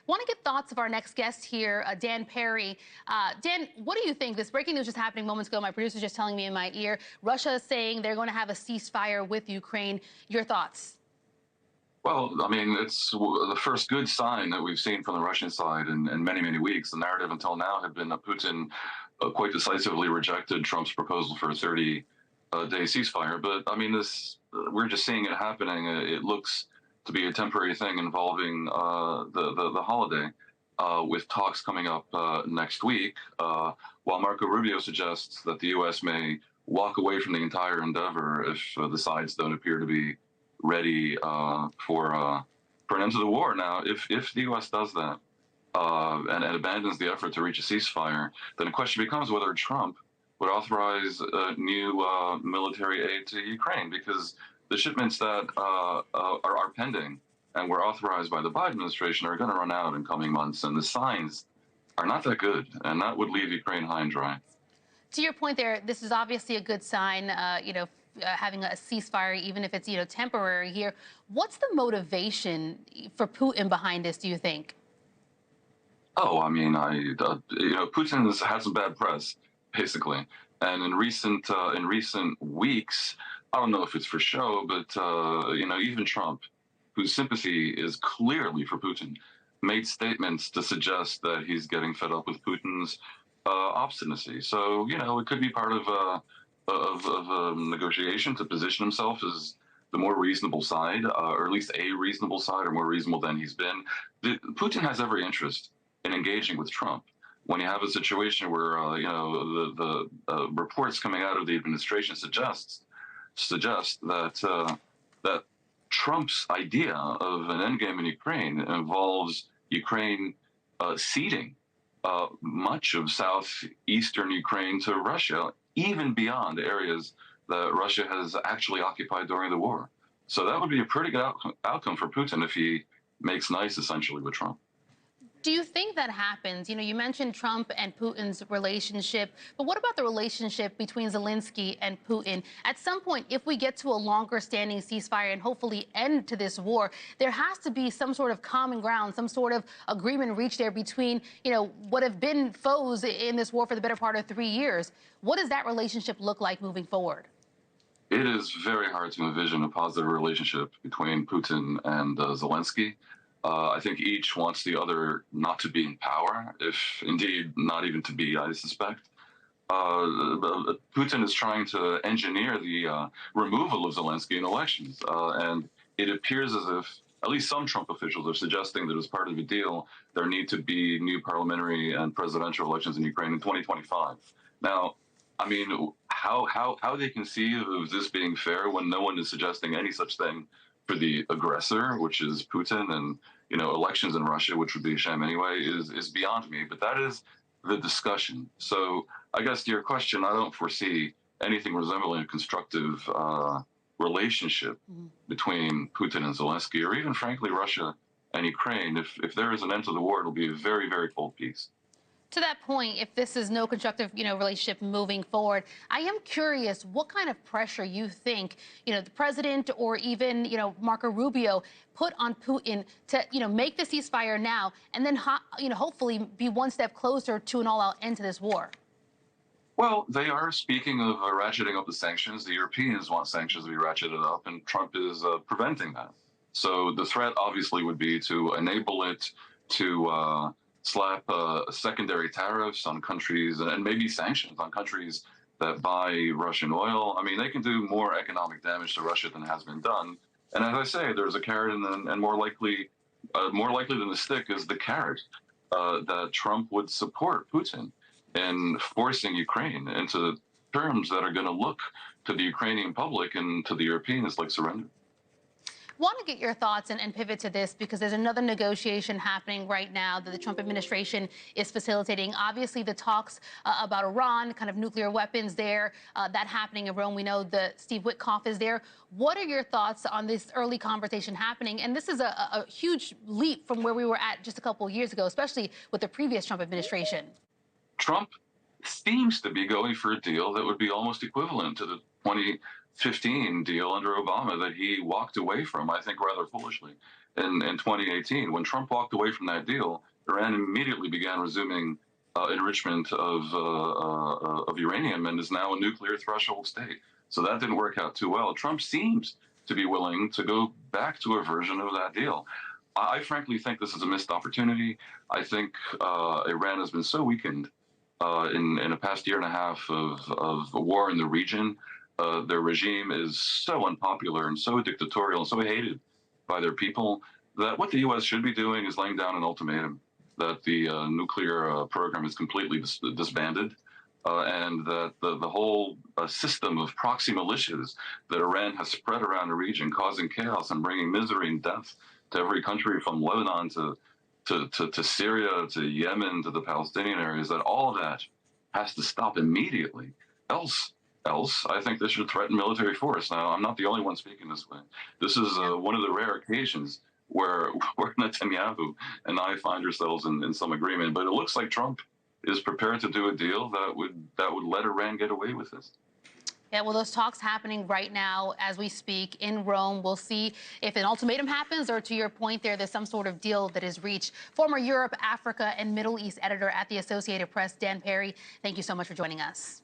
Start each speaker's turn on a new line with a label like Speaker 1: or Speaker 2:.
Speaker 1: Want to get thoughts of our next guest here, Dan Perry. Dan, what do you think? This breaking news just happening moments ago. My producer's just telling me in my ear. Russia is saying they're going to have a ceasefire with Ukraine. Your thoughts?
Speaker 2: Well, I mean, it's the first good sign that we've seen from the Russian side in many, many weeks. The narrative until now had been that Putin quite decisively rejected Trump's proposal for a 30-day ceasefire. But I mean, we're just seeing it happening. It looks to be a temporary thing involving the holiday, with talks coming up next week. While Marco Rubio suggests that the U.S. may walk away from the entire endeavor if the sides don't appear to be ready for an end to the war. Now, if the U.S. does that and abandons the effort to reach a ceasefire, then the question becomes whether Trump would authorize new military aid to Ukraine, because the shipments that are pending and were authorized by the Biden administration are going to run out in coming months, and the signs are not that good, and that would leave Ukraine high and dry.
Speaker 1: To your point there, this is obviously a good sign, having a ceasefire, even if it's, temporary here. What's the motivation for Putin behind this, do you think?
Speaker 2: Oh, I mean, Putin has had some bad press, basically, and in recent weeks, I don't know if it's for show, but even Trump, whose sympathy is clearly for Putin, made statements to suggest that he's getting fed up with Putin's obstinacy. So, it could be part of a negotiation to position himself as the more reasonable side, or at least a reasonable side, or more reasonable than he's been. Putin has every interest in engaging with Trump. When you have a situation where the reports coming out of the administration suggest that Trump's idea of an endgame in Ukraine involves Ukraine ceding much of southeastern Ukraine to Russia, even beyond areas that Russia has actually occupied during the war. So that would be a pretty good outcome for Putin if he makes nice, essentially, with Trump.
Speaker 1: Do you think that happens? You mentioned Trump and Putin's relationship, but what about the relationship between Zelensky and Putin? At some point, if we get to a longer standing ceasefire and hopefully end to this war, there has to be some sort of common ground, some sort of agreement reached there between, what have been foes in this war for the better part of 3 years. What does that relationship look like moving forward?
Speaker 2: It is very hard to envision a positive relationship between Putin and Zelensky. I think each wants the other not to be in power, if indeed not even to be, I suspect. Putin is trying to engineer the removal of Zelensky in elections, and it appears as if at least some Trump officials are suggesting that as part of the deal, there need to be new parliamentary and presidential elections in Ukraine in 2025. Now, I mean, how they conceive of this being fair when no one is suggesting any such thing for the aggressor, which is Putin, and elections in Russia, which would be a shame anyway, is beyond me. But that is the discussion. So I guess to your question, I don't foresee anything resembling a constructive relationship between Putin and Zelensky, or even, frankly, Russia and Ukraine. If there is an end to the war, it'll be a very, very cold peace.
Speaker 1: To that point, if this is no constructive, relationship moving forward, I am curious what kind of pressure you think, the president or even, Marco Rubio put on Putin to, make the ceasefire now and then, hopefully be one step closer to an all-out end to this war.
Speaker 2: Well, they are speaking of ratcheting up the sanctions. The Europeans want sanctions to be ratcheted up, and Trump is preventing that. So the threat obviously would be to enable it to slap secondary tariffs on countries and maybe sanctions on countries that buy Russian oil. I mean, they can do more economic damage to Russia than has been done. And as I say, there's a carrot, and more likely than the stick is the carrot that Trump would support Putin in forcing Ukraine into terms that are going to look to the Ukrainian public and to the Europeans like surrender.
Speaker 1: Want to get your thoughts and pivot to this, because there's another negotiation happening right now that the Trump administration is facilitating. Obviously, the talks about Iran, kind of nuclear weapons there, that happening in Rome. We know that Steve Witkoff is there. What are your thoughts on this early conversation happening? And this is a huge leap from where we were at just a couple of years ago, especially with the previous Trump administration.
Speaker 2: Trump seems to be going for a deal that would be almost equivalent to the 15 deal under Obama that he walked away from, I think rather foolishly, in 2018. When Trump walked away from that deal, Iran immediately began resuming enrichment of uranium and is now a nuclear threshold state. So that didn't work out too well. Trump seems to be willing to go back to a version of that deal. I frankly think this is a missed opportunity. I think Iran has been so weakened in the past year and a half of war in the region. Their regime is so unpopular and so dictatorial and so hated by their people that what the U.S. should be doing is laying down an ultimatum that the nuclear program is completely disbanded. And that the whole system of proxy militias that Iran has spread around the region, causing chaos and bringing misery and death to every country from Lebanon to Syria, to Yemen, to the Palestinian areas, that all of that has to stop immediately. Else, I think this should threaten military force. Now, I'm not the only one speaking this way. This is one of the rare occasions where Netanyahu and I find ourselves in some agreement. But it looks like Trump is prepared to do a deal that would let Iran get away with this.
Speaker 1: Yeah, well, those talks happening right now as we speak in Rome. We'll see if an ultimatum happens or, to your point there's some sort of deal that is reached. Former Europe, Africa, and Middle East editor at the Associated Press, Dan Perry, thank you so much for joining us.